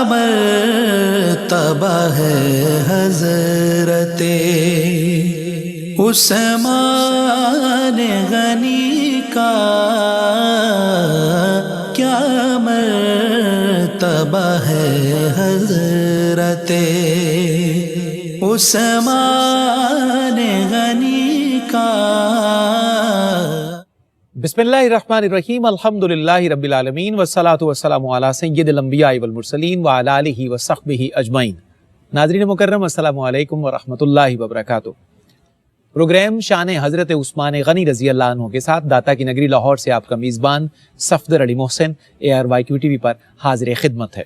مرتبہ ہے حضرت عثمان غنی کا، کیا مرتبہ ہے حضرت عثمان غنی کا۔ بسم اللہ الرحمن الرحیم، الحمدللہ رب العالمین والصلاة والسلام علی سید الانبیاء والمرسلین وعلی آلہ وصحبہ اجمعین۔ ناظرین مکرم، السلام علیکم ورحمۃ اللہ وبرکاتہ۔ پروگرام شان حضرت عثمان غنی رضی اللہ عنہ کے ساتھ داتا کی نگری لاہور سے آپ کا میزبان صفدر علی محسن ARYQ TV پر حاضر خدمت ہے۔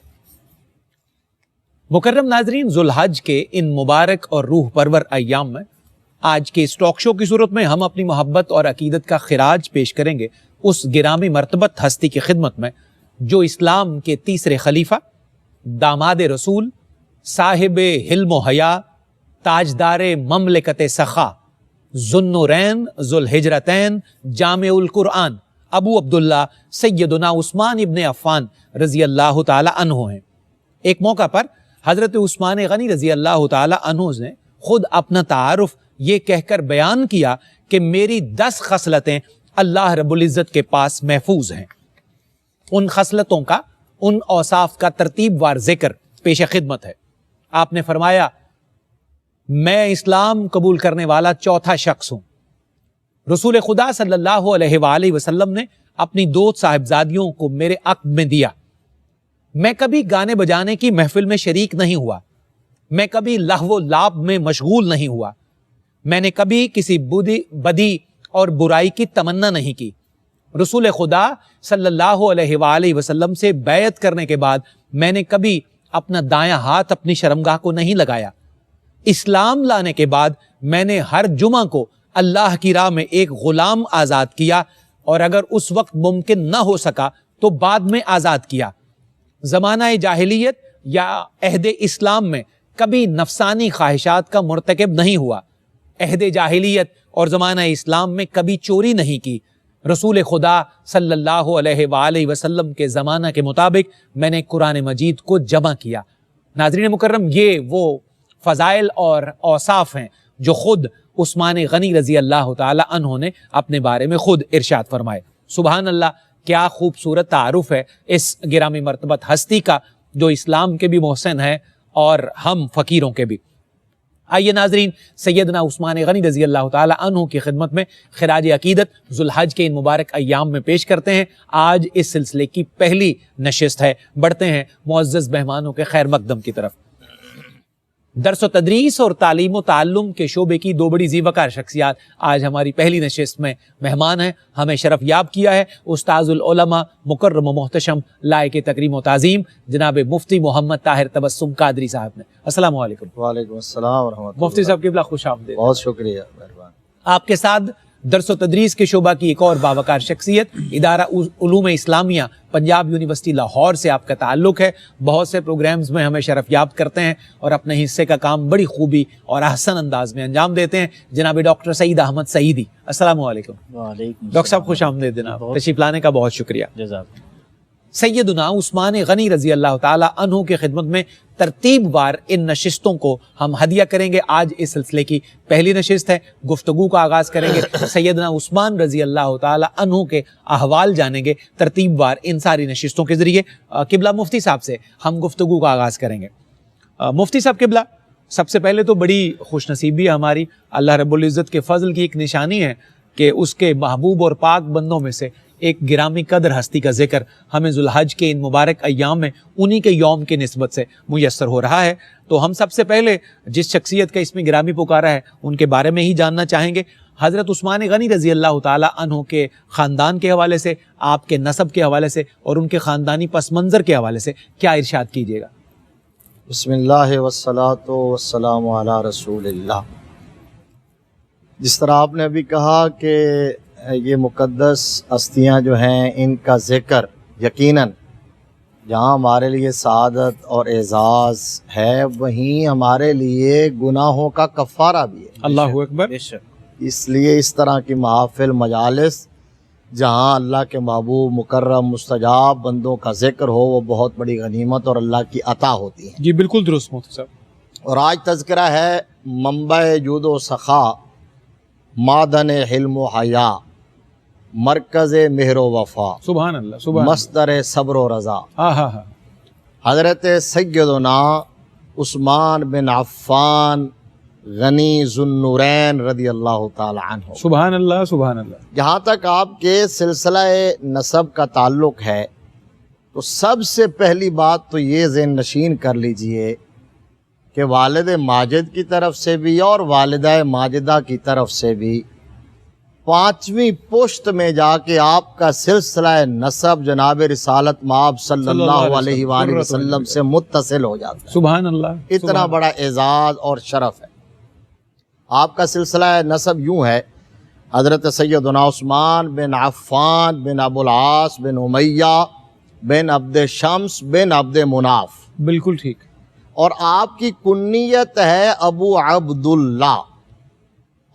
مکرم ناظرین، ذوالحج کے ان مبارک اور روح پرور ایام میں آج کے اس ٹاک شو کی صورت میں ہم اپنی محبت اور عقیدت کا خراج پیش کریں گے اس گرامی مرتبت ہستی کی خدمت میں جو اسلام کے تیسرے خلیفہ، داماد رسول، صاحب حلم و حیا، تاجدار مملکت سخا، ذوالنورین، ذوالہجرتین، جامع القرآن، ابو عبداللہ سیدنا عثمان ابن عفان رضی اللہ تعالی عنہ ہیں۔ ایک موقع پر حضرت عثمان غنی رضی اللہ تعالی عنہ نے خود اپنا تعارف یہ کہہ کر بیان کیا کہ میری 10 خصلتیں اللہ رب العزت کے پاس محفوظ ہیں۔ ان خصلتوں کا، ان اوصاف کا ترتیب وار ذکر پیش خدمت ہے۔ آپ نے فرمایا، میں اسلام قبول کرنے والا چوتھا شخص ہوں۔ رسول خدا صلی اللہ علیہ وآلہ وسلم نے اپنی 2 صاحبزادیوں کو میرے عقد میں دیا۔ میں کبھی گانے بجانے کی محفل میں شریک نہیں ہوا، میں کبھی لہو و لعب میں مشغول نہیں ہوا، میں نے کبھی کسی بدی اور برائی کی تمنا نہیں کی۔ رسول خدا صلی اللہ علیہ وآلہ وسلم سے بیعت کرنے کے بعد میں نے کبھی اپنا دایاں ہاتھ اپنی شرمگاہ کو نہیں لگایا۔ اسلام لانے کے بعد میں نے ہر جمعہ کو اللہ کی راہ میں ایک غلام آزاد کیا، اور اگر اس وقت ممکن نہ ہو سکا تو بعد میں آزاد کیا۔ زمانہ جاہلیت یا عہد اسلام میں کبھی نفسانی خواہشات کا مرتکب نہیں ہوا۔ عہد جاہلیت اور زمانہ اسلام میں کبھی چوری نہیں کی۔ رسول خدا صلی اللہ علیہ وآلہ وسلم کے زمانہ کے مطابق میں نے قرآن مجید کو جمع کیا۔ ناظرین مکرم، یہ وہ فضائل اور اوصاف ہیں جو خود عثمان غنی رضی اللہ تعالی عنہ نے اپنے بارے میں خود ارشاد فرمائے۔ سبحان اللہ، کیا خوبصورت تعارف ہے اس گرامی مرتبت ہستی کا جو اسلام کے بھی محسن ہے اور ہم فقیروں کے بھی۔ آئیے ناظرین، سیدنا عثمان غنی رضی اللہ تعالی عنہ کی خدمت میں خراج عقیدت ذوالحج کے ان مبارک ایام میں پیش کرتے ہیں۔ آج اس سلسلے کی پہلی نشست ہے۔ بڑھتے ہیں معزز مہمانوں کے خیر مقدم کی طرف۔ درس و تدریس اور تعلیم و تعلم کے شعبے کی 2 بڑی ذی وقار شخصیات آج ہماری پہلی نشست میں مہمان ہیں۔ ہمیں شرف یاب کیا ہے استاذ العلماء، مکرم و محتشم، لائق تکریم و تعظیم جناب مفتی محمد طاہر تبسم قادری صاحب نے۔ السلام علیکم۔ وعلیکم السلام ورحمۃ اللہ۔ مفتی صاحب قبلہ خوش آمدید۔ بہت شکریہ، مہربان۔ آپ کے ساتھ درس و تدریس کے شعبہ کی ایک اور باوقار شخصیت، ادارہ علوم اسلامیہ پنجاب یونیورسٹی لاہور سے آپ کا تعلق ہے۔ بہت سے پروگرامز میں ہمیں شرف یاب کرتے ہیں اور اپنے حصے کا کام بڑی خوبی اور احسن انداز میں انجام دیتے ہیں، جناب ڈاکٹر سعید احمد سعیدی۔ السلام علیکم۔ وعلیکم ڈاکٹر صاحب خوش آمدید جناب، تشریف لانے کا بہت شکریہ۔ جزاک۔ سیدنا عثمان غنی رضی اللہ تعالی عنہ کی خدمت میں ترتیب وار ان نشستوں کو ہم ہدیہ کریں گے۔ آج اس سلسلے کی پہلی نشست ہے۔ گفتگو کا آغاز کریں گے، سیدنا عثمان رضی اللہ تعالی عنہ کے احوال جانیں گے ترتیب وار ان ساری نشستوں کے ذریعے۔ قبلہ مفتی صاحب سے ہم گفتگو کا آغاز کریں گے۔ مفتی صاحب قبلہ، سب سے پہلے تو بڑی خوش نصیبی ہے ہماری، اللہ رب العزت کے فضل کی ایک نشانی ہے کہ اس کے محبوب اور پاک بندوں میں سے ایک گرامی قدر ہستی کا ذکر ہمیں ذوالحج کے ان مبارک ایام میں انہی کے یوم کے نسبت سے میسر ہو رہا ہے۔ تو ہم سب سے پہلے جس شخصیت کا اس میں گرامی پکارا ہے ان کے بارے میں ہی جاننا چاہیں گے۔ حضرت عثمان غنی رضی اللہ تعالی عنہ کے خاندان کے حوالے سے، آپ کے نسب کے حوالے سے اور ان کے خاندانی پس منظر کے حوالے سے کیا ارشاد کیجیے گا؟ بسم اللہ والصلاۃ والسلام علی رسول اللہ۔ جس طرح آپ نے ابھی کہا کہ یہ مقدس ہستیاں جو ہیں ان کا ذکر یقیناً جہاں ہمارے لیے سعادت اور اعزاز ہے، وہیں ہمارے لیے گناہوں کا کفارہ بھی ہے۔ اللہ اکبر۔ اس لیے اس طرح کی محافل، مجالس جہاں اللہ کے محبوب مکرم مستجاب بندوں کا ذکر ہو وہ بہت بڑی غنیمت اور اللہ کی عطا ہوتی ہے. جی بالکل درست مفتی صاحب. اور آج تذکرہ ہے منبع جود و سخا، معدن حلم و حیا، مرکز مہر و وفا، سبحان اللہ سبحان اللہ. مصدر صبر و رضا، ہاں ہاں ہاں. حضرت سیدنا عثمان بن عفان غنی ذوالنورین رضی اللہ تعالی عنہ. سبحان اللہ سبحان اللہ. جہاں تک آپ کے سلسلہ نسب کا تعلق ہے تو سب سے پہلی بات تو یہ ذہن نشین کر لیجئے کہ والد ماجد کی طرف سے بھی اور والدہ ماجدہ کی طرف سے بھی 5ویں پشت میں جا کے آپ کا سلسلہ نسب جناب رسالت مآب صلی اللہ علیہ وآلہ وسلم سے متصل ہو جاتا ہے. سبحان اللہ. اتنا بڑا اعزاز اور شرف ہے. آپ کا سلسلہ نسب یوں ہے، حضرت سیدنا عثمان بن عفان بن ابو العاص بن امیہ بن عبد شمس بن عبد مناف. بالکل ٹھیک. اور آپ کی کنیت ہے ابو عبداللہ،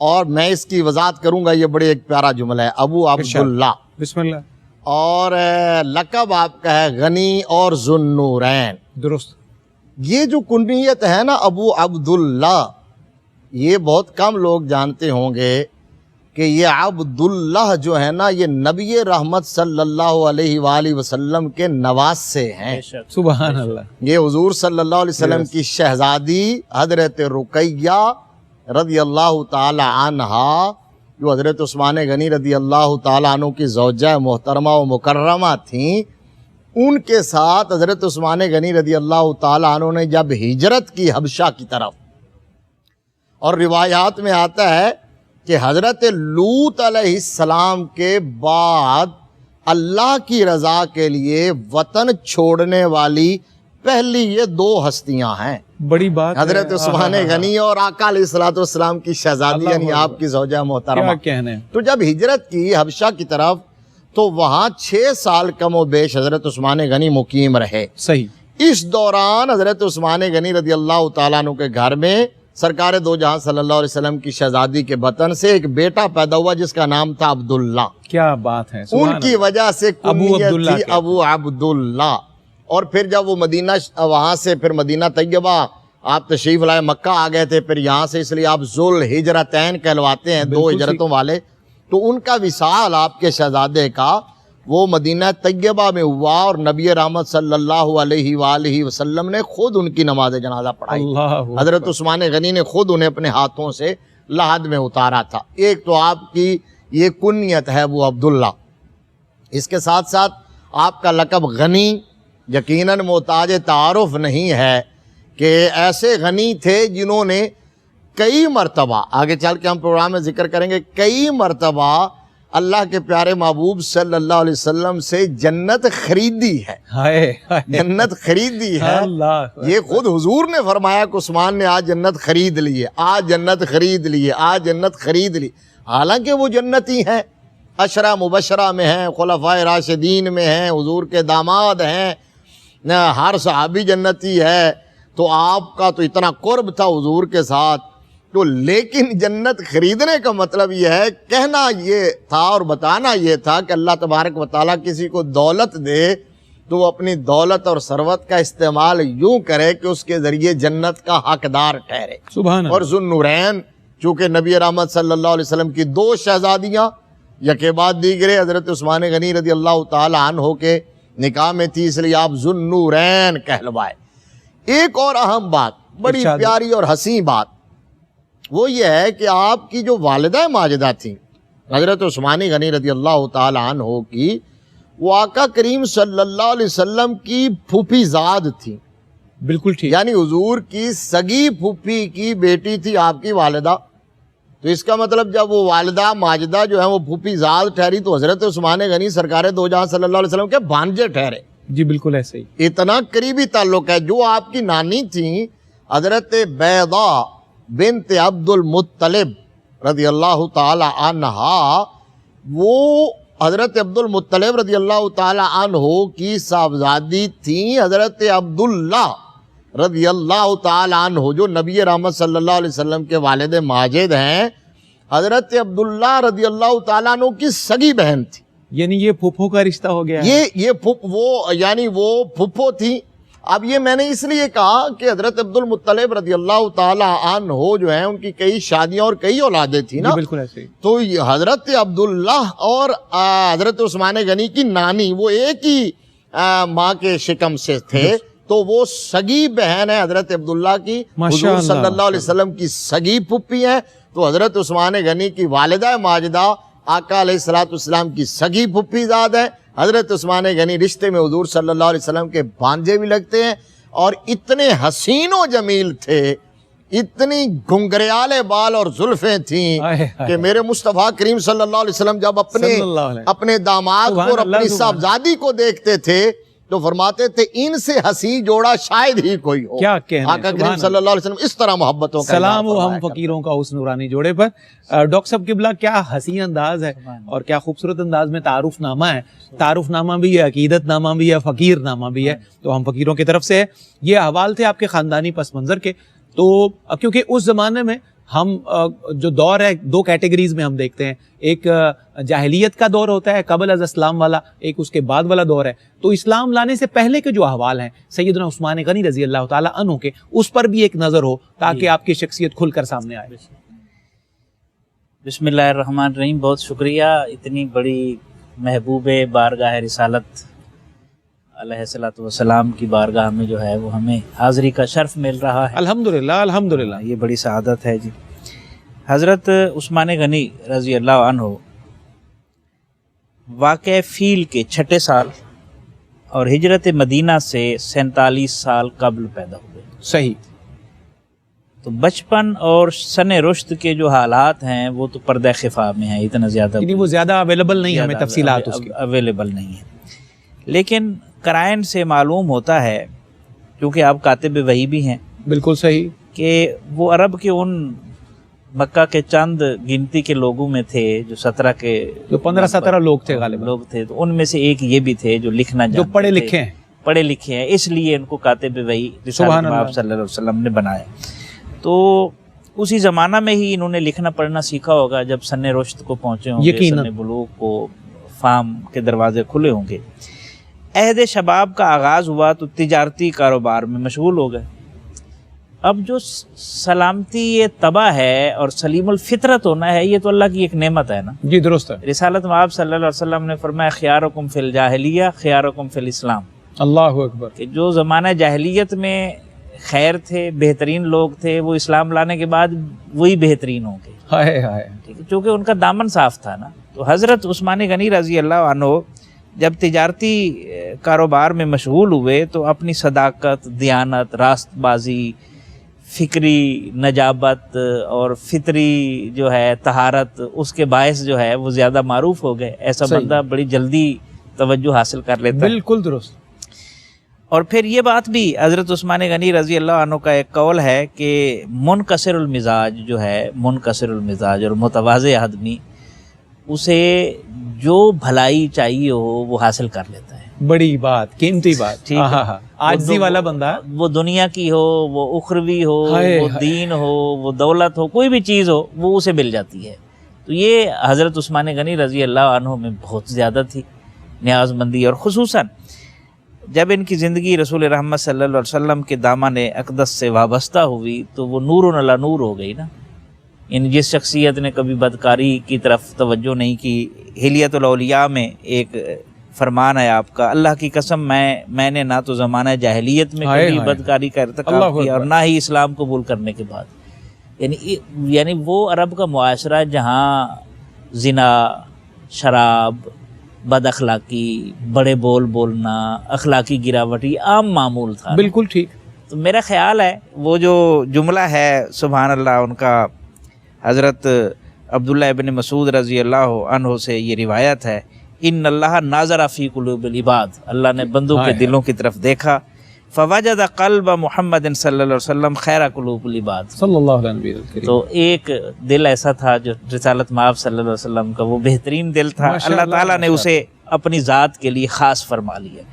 اور میں اس کی وضاحت کروں گا، یہ بڑے ایک پیارا جملہ ہے، ابو عبداللہ. بسم اللہ. اور لقب آپ کا ہے غنی اور ذوالنورین. درست. یہ جو کنیت ہے نا ابو عبداللہ، یہ بہت کم لوگ جانتے ہوں گے کہ یہ عبداللہ جو ہے نا یہ نبی رحمت صلی اللہ علیہ وآلہ وسلم کے نواسے ہیں. سبحان اللہ. یہ حضور صلی اللہ علیہ وسلم کی شہزادی حضرت رقیہ رضی اللہ تعالی عنہا، جو حضرت عثمان غنی رضی اللہ تعالی عنہ کی زوجہ محترمہ و مکرمہ تھیں، ان کے ساتھ حضرت عثمان غنی رضی اللہ تعالی عنہ نے جب ہجرت کی حبشہ کی طرف، اور روایات میں آتا ہے کہ حضرت لوط علیہ السلام کے بعد اللہ کی رضا کے لیے وطن چھوڑنے والی پہلی یہ 2 ہستیاں ہیں. بڑی بات حضرت عثمان غنی اور آقا علیہ الصلوۃ والسلام کی شہزادی یعنی آپ کی زوجہ محترمہ. کیا کہنے. تو جب ہجرت کی حبشہ کی طرف تو وہاں 6 سال کم و بیش حضرت عثمان غنی مقیم رہے. صحیح. اس دوران حضرت عثمان غنی رضی اللہ تعالیٰ عنہ کے گھر میں سرکار دو جہاں صلی اللہ علیہ وسلم کی شہزادی کے بطن سے ایک بیٹا پیدا ہوا جس کا نام تھا عبداللہ. کیا بات ہے. ان کی وجہ سے کنیت تھی ابو عبداللہ. اور پھر جب وہ مدینہ وہاں سے پھر مدینہ طیبہ آپ تشریف لائے، مکہ آ گئے تھے پھر یہاں سے، اس لیے آپ ذوالہجرتین کہلواتے ہیں، 2 ہجرتوں والے. تو ان کا وصال آپ کے شہزادے کا وہ مدینہ طیبہ میں ہوا، اور نبی رحمت صلی اللہ علیہ وآلہ وسلم نے خود ان کی نماز جنازہ پڑھائی. حضرت عثمان غنی نے خود انہیں اپنے ہاتھوں سے لحد میں اتارا تھا. ایک تو آپ کی یہ کنیت ہے ابو عبداللہ. اس کے ساتھ ساتھ آپ کا لقب غنی یقیناً محتاج تعارف نہیں ہے کہ ایسے غنی تھے جنہوں نے کئی مرتبہ، آگے چل کے ہم پروگرام میں ذکر کریں گے، کئی مرتبہ اللہ کے پیارے محبوب صلی اللہ علیہ وسلم سے جنت خریدی ہے. جنت خریدی ہے. یہ خود حضور نے فرمایا کہ عثمان نے آج جنت خرید لی ہے، آج جنت خرید لی ہے، آج جنت خرید لی. حالانکہ وہ جنتی ہیں، عشرہ مبشرہ میں ہیں، خلفائے راشدین میں ہیں، حضور کے داماد ہیں، ہر صحابی جنتی ہے. تو آپ کا تو اتنا قرب تھا حضور کے ساتھ. تو لیکن جنت خریدنے کا مطلب یہ ہے، کہنا یہ تھا اور بتانا یہ تھا کہ اللہ تبارک و تعالیٰ کسی کو دولت دے تو وہ اپنی دولت اور ثروت کا استعمال یوں کرے کہ اس کے ذریعے جنت کا حقدار ٹھہرے. سبحان اللہ. اور ذوالنورین چونکہ نبی رحمت صلی اللہ علیہ وسلم کی 2 شہزادیاں یکے بعد دیگرے حضرت عثمان غنی رضی اللہ تعالی عنہ کے نکاح میں تھی، اس لیے آپ ذوالنورین کہلوائے. ایک اور اہم بات، بڑی پیاری اور حسین بات، وہ یہ ہے کہ آپ کی جو والدہ ماجدہ تھیں حضرت عثمان غنی رضی اللہ تعالی عنہ کی، وہ آقا کریم صلی اللہ علیہ وسلم کی پھوپھی زاد تھیں. بالکل ٹھیک. یعنی حضور کی سگی پھوپھی کی بیٹی تھی آپ کی والدہ. تو اس کا مطلب جب وہ والدہ ماجدہ جو ہے وہ پھوپھی زاد ٹھہری تو حضرت عثمان غنی سرکار دو جہاں صلی اللہ علیہ وسلم کے بھانجے ٹھہرے. جی بالکل ایسے ہی. اتنا قریبی تعلق ہے. جو آپ کی نانی تھیں حضرت بیضا بنت عبد المطلب رضی اللہ تعالی عنہا، وہ حضرت عبد المطلب رضی اللہ تعالی عنہ کی صاحبزادی تھیں حضرت عبداللہ رضی اللہ تعالی عنہ، جو نبی رحمت صلی اللہ علیہ وسلم کے والد ماجد ہیں. حضرت عبداللہ رضی اللہ تعالیٰ عنہ کی سگی بہن تھی. یعنی یہ پھوپھو کا رشتہ ہو گیا ہے؟ یہ وہ یعنی وہ پھپھو تھی. اب یہ میں نے اس لیے کہا کہ حضرت عبد المطلب رضی اللہ تعالی عنہ جو ہیں ان کی کئی شادیاں اور کئی اولادیں تھیں نا. بالکل ایسے ہی. تو حضرت عبداللہ اور حضرت عثمان غنی کی نانی وہ ایک ہی ماں کے شکم سے تھے. تو وہ سگی بہن ہے حضرت عبداللہ کی, حضور صلی اللہ علیہ وسلم کی سگی پھپھی ہے. تو حضرت عثمان غنی کی والدہ ماجدہ آقا علیہ السلام کی سگی پھپھی زاد ہے. حضرت عثمان غنی رشتے میں حضور صلی اللہ علیہ وسلم کے بھانجے بھی لگتے ہیں, اور اتنے حسین و جمیل تھے, اتنی گھنگریالے بال اور زلفیں تھیں کہ میرے مصطفیٰ کریم صلی اللہ علیہ وسلم جب اپنے داماد کو اور اپنی صاحبزادی کو دیکھتے تھے تو فرماتے تھے ان سے حسین جوڑا شاید ہی کوئی ہو. کیا کہنا, آقا کریم صلی اللہ علیہ وسلم اس طرح محبتوں کا سلام ہو ہم فقیروں کا اس نورانی جوڑے پر. ڈاکٹر صاحب قبلہ کیا حسین انداز ہے اور کیا خوبصورت انداز میں تعارف نامہ ہے. تعارف نامہ بھی ہے, عقیدت نامہ بھی ہے, فقیر نامہ بھی ہے. تو ہم فقیروں کی طرف سے ہے. یہ احوال تھے آپ کے خاندانی پس منظر کے. تو کیونکہ اس زمانے میں ہم جو دور ہے دو کیٹیگریز میں ہم دیکھتے ہیں, ایک جاہلیت کا دور ہوتا ہے قبل از اسلام والا, ایک اس کے بعد والا دور ہے. تو اسلام لانے سے پہلے کے جو احوال ہیں سیدنا عثمان غنی رضی اللہ تعالیٰ عنہ کے, اس پر بھی ایک نظر ہو تاکہ آپ کی شخصیت کھل کر سامنے آئے. بسم اللہ الرحمن الرحیم. بہت شکریہ, اتنی بڑی محبوب بارگاہ رسالت علیہ الصلوۃ والسلام کی بارگاہ میں جو ہے وہ ہمیں حاضری کا شرف مل رہا ہے. الحمدللہ الحمدللہ, یہ بڑی سعادت ہے جی. حضرت عثمان غنی رضی اللہ عنہ واقع فیل کے 6 سال اور ہجرت مدینہ سے 47 سال قبل پیدا ہوئے. صحیح. تو بچپن اور سن رشد کے جو حالات ہیں وہ تو پردہ خفا میں ہیں, اتنا زیادہ یعنی وہ زیادہ اویلیبل نہیں, ہمیں تفصیلات اس کی اویلیبل نہیں ہیں. لیکن قرائن سے معلوم ہوتا ہے, کیونکہ آپ کاتب وحی بھی ہیں. بالکل صحیح. کہ وہ عرب کے ان مکہ کے چند گنتی کے لوگوں میں تھے جو 17 کے جو 15-17 لوگ تھے غالباً لوگ تھے. تو ان میں سے ایک یہ بھی تھے جو لکھنا جو پڑھے لکھے ہیں, اس لیے ان کو کاتب وحی رسالت مآب صلی اللہ علیہ وسلم نے بنایا. تو اسی زمانہ میں ہی انہوں نے لکھنا پڑھنا سیکھا ہوگا جب سن رشد کو پہنچے ہوں گے, سن بلوغ کو, فام کے دروازے کھلے ہوں گے. عہد شباب کا آغاز ہوا تو تجارتی کاروبار میں مشغول ہو گئے. اب جو سلامتی یہ طبع ہے اور سلیم الفطرت ہونا ہے, یہ تو اللہ کی ایک نعمت ہے نا. جی درست ہے. رسالت مآب صلی اللہ علیہ وسلم نے فرمایا خیارکم فی الجاہلیہ خیارکم فی الاسلام. اللہ اکبر. کہ جو زمانہ جاہلیت میں خیر تھے, بہترین لوگ تھے, وہ اسلام لانے کے بعد وہی بہترین ہوں گے. ہائے ہائے. چونکہ ان کا دامن صاف تھا نا. تو حضرت عثمان غنی رضی اللہ عنہ جب تجارتی کاروبار میں مشغول ہوئے تو اپنی صداقت, دیانت, راست بازی, فکری نجابت اور فطری جو ہے طہارت, اس کے باعث جو ہے وہ زیادہ معروف ہو گئے. ایسا بندہ بڑی جلدی توجہ حاصل کر لیتا ہے. بالکل درست. اور پھر یہ بات بھی حضرت عثمان غنی رضی اللہ عنہ کا ایک قول ہے کہ منکسر المزاج جو ہے, منکسر المزاج اور متواضع آدمی, اسے جو بھلائی چاہیے ہو وہ حاصل کر لیتا ہے. بڑی بات, قیمتی بات. عاجزی والا بندہ, وہ دنیا کی ہو, وہ اخروی ہو, وہ دین ہو, وہ دولت ہو, کوئی بھی چیز ہو, وہ اسے مل جاتی ہے. تو یہ حضرت عثمان غنی رضی اللہ عنہ میں بہت زیادہ تھی نیاز مندی. اور خصوصاً جب ان کی زندگی رسول رحمت صلی اللہ علیہ وسلم کے دامن اقدس سے وابستہ ہوئی تو وہ نور علی نور ہو گئی نا. ان جس شخصیت نے کبھی بدکاری کی طرف توجہ نہیں کی. حلیت الاولیاء میں ایک فرمان ہے آپ کا, اللہ کی قسم میں نے نہ تو زمانہ جاہلیت میں کبھی بدکاری کا ارتکاب کیا اور نہ ہی اسلام قبول کرنے کے بعد. یعنی وہ عرب کا معاشرہ جہاں زنا, شراب, بد اخلاقی, بڑے بول بولنا, اخلاقی گراوٹ یہ عام معمول تھا. بالکل ٹھیک. تو میرا خیال ہے وہ جو جملہ ہے سبحان اللہ ان کا, حضرت عبداللہ ابن مسعود رضی اللہ عنہ سے یہ روایت ہے, ان اللہ ناظر فی قلوب العباد, اللہ نے بندوں کے دلوں کی طرف دیکھا, فوجد قلب محمد صلی اللہ علیہ وسلم خیر قلوب العباد صلی اللہ علیہ وسلم. تو ایک دل ایسا تھا جو رسالت مآب صلی اللہ علیہ وسلم کا وہ بہترین دل تھا, اللہ تعالیٰ نے اسے اپنی ذات کے لیے خاص فرما لیا.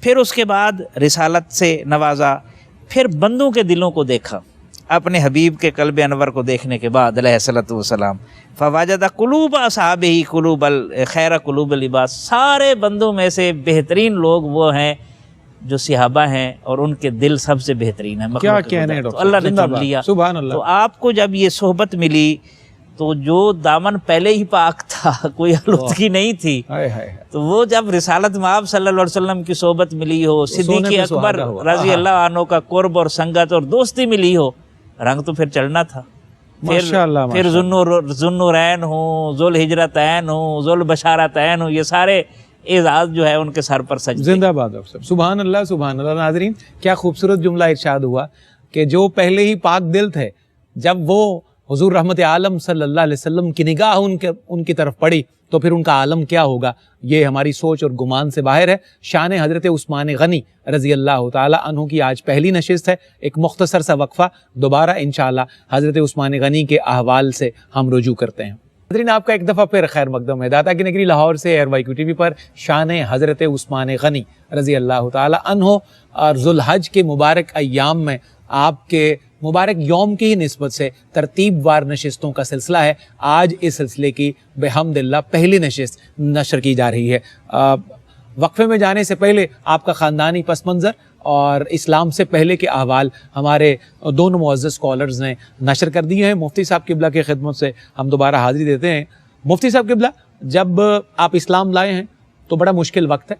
پھر اس کے بعد رسالت سے نوازا, پھر بندوں کے دلوں کو دیکھا, اپنے حبیب کے قلب انور کو دیکھنے کے بعد علیہ الصلوۃ والسلام، فواجد قلوب اصحابہ قلوب خیر قلوب العباد، سارے بندوں میں سے بہترین لوگ وہ ہیں جو صحابہ ہیں، اور ان کے دل سب سے بہترین ہیں۔ کیا کہنے ہیں تو اللہ نے چن لیا، سبحان اللہ۔ تو آپ کو جب یہ صحبت ملی تو جو دامن پہلے ہی پاک تھا، کوئی آلودگی نہیں تھی، تو وہ جب رسالت مآب صلی اللہ علیہ وسلم کی صحبت ملی ہو، صدیق اکبر رضی اللہ عنہ کا قرب اور سنگت اور دوستی ملی ہو، رنگ تو پھر چڑھنا تھا۔ پھر ذوالنورین ہوں، ذوالہجرتین ہوں، ذوالبشارتین ہوں، یہ سارے اعزاز جو ہے ان کے سر پر سجدے۔ زندہ باد ڈاکٹر صاحب، سبحان اللہ سبحان اللہ۔ ناظرین، کیا خوبصورت جملہ ارشاد ہوا کہ جو پہلے ہی پاک دل تھے، جب وہ حضور رحمت عالم صلی اللہ علیہ وسلم کی نگاہ ان کی طرف پڑی تو پھر ان کا عالم کیا ہوگا، یہ ہماری سوچ اور گمان سے باہر ہے۔ شان حضرت عثمان غنی رضی اللہ تعالی عنہ کی آج پہلی نشست ہے۔ ایک مختصر سا وقفہ، دوبارہ انشاءاللہ حضرت عثمان غنی کے احوال سے ہم رجوع کرتے ہیں۔ حضرین، آپ کا ایک دفعہ پھر خیر مقدم ہے داتا کی نگری لاہور سے ایئر ٹی وی پر شان حضرت عثمان غنی رضی اللہ تعالی عنہ اور ذوالحج کے مبارک ایام میں آپ کے مبارک یوم کی ہی نسبت سے ترتیب وار نشستوں کا سلسلہ ہے۔ آج اس سلسلے کی بحمد اللہ پہلی نشست نشر کی جا رہی ہے۔ وقفے میں جانے سے پہلے آپ کا خاندانی پس منظر اور اسلام سے پہلے کے احوال ہمارے دونوں معزز اسکالرز نے نشر کر دیے ہیں۔ مفتی صاحب قبلہ کی خدمت سے ہم دوبارہ حاضری دیتے ہیں۔ مفتی صاحب قبلہ، جب آپ اسلام لائے ہیں تو بڑا مشکل وقت ہے،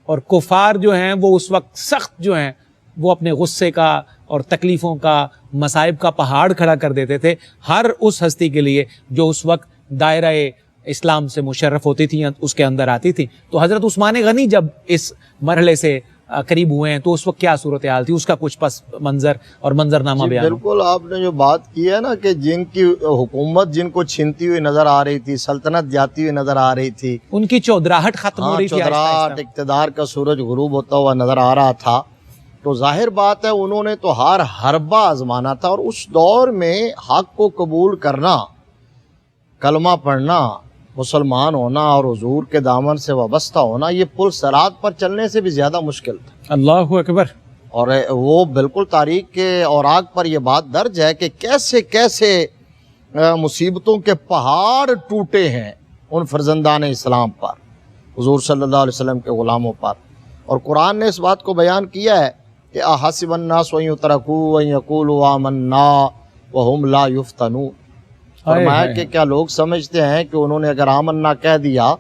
اور کفار جو ہیں وہ اس وقت سخت جو ہیں وہ اپنے غصے کا اور تکلیفوں کا، مصائب کا پہاڑ کھڑا کر دیتے تھے ہر اس ہستی کے لیے جو اس وقت دائرہ اسلام سے مشرف ہوتی تھی، اس کے اندر آتی تھی۔ تو حضرت عثمان غنی جب اس مرحلے سے قریب ہوئے ہیں تو اس وقت کیا صورتحال تھی، اس کا کچھ پس منظر اور منظرنامہ بیان؟ بالکل، آپ نے جو بات کی ہے نا کہ جن کی حکومت جن کو چھنتی ہوئی نظر آ رہی تھی، سلطنت جاتی ہوئی نظر آ رہی تھی، ان کی چودراہٹ ختم ہو رہی تھی، چودراہٹ، اقتدار کا سورج غروب ہوتا ہوا نظر آ رہا تھا، تو ظاہر بات ہے انہوں نے تو ہر حربہ آزمانا تھا۔ اور اس دور میں حق کو قبول کرنا، کلمہ پڑھنا، مسلمان ہونا اور حضور کے دامن سے وابستہ ہونا، یہ پل صراط پر چلنے سے بھی زیادہ مشکل تھا۔ اللہ اکبر۔ اور وہ بالکل تاریخ کے اوراق پر یہ بات درج ہے کہ کیسے کیسے مصیبتوں کے پہاڑ ٹوٹے ہیں ان فرزندان اسلام پر، حضور صلی اللہ علیہ وسلم کے غلاموں پر۔ اور قرآن نے اس بات کو بیان کیا ہے کہ احسب الناس ان یترکوا ان یقولوا آمنا وہم لا یفتنون، فرمایا کہ کیا لوگ سمجھتے ہیں کہ انہوں نے اگر آمنا کہہ دیا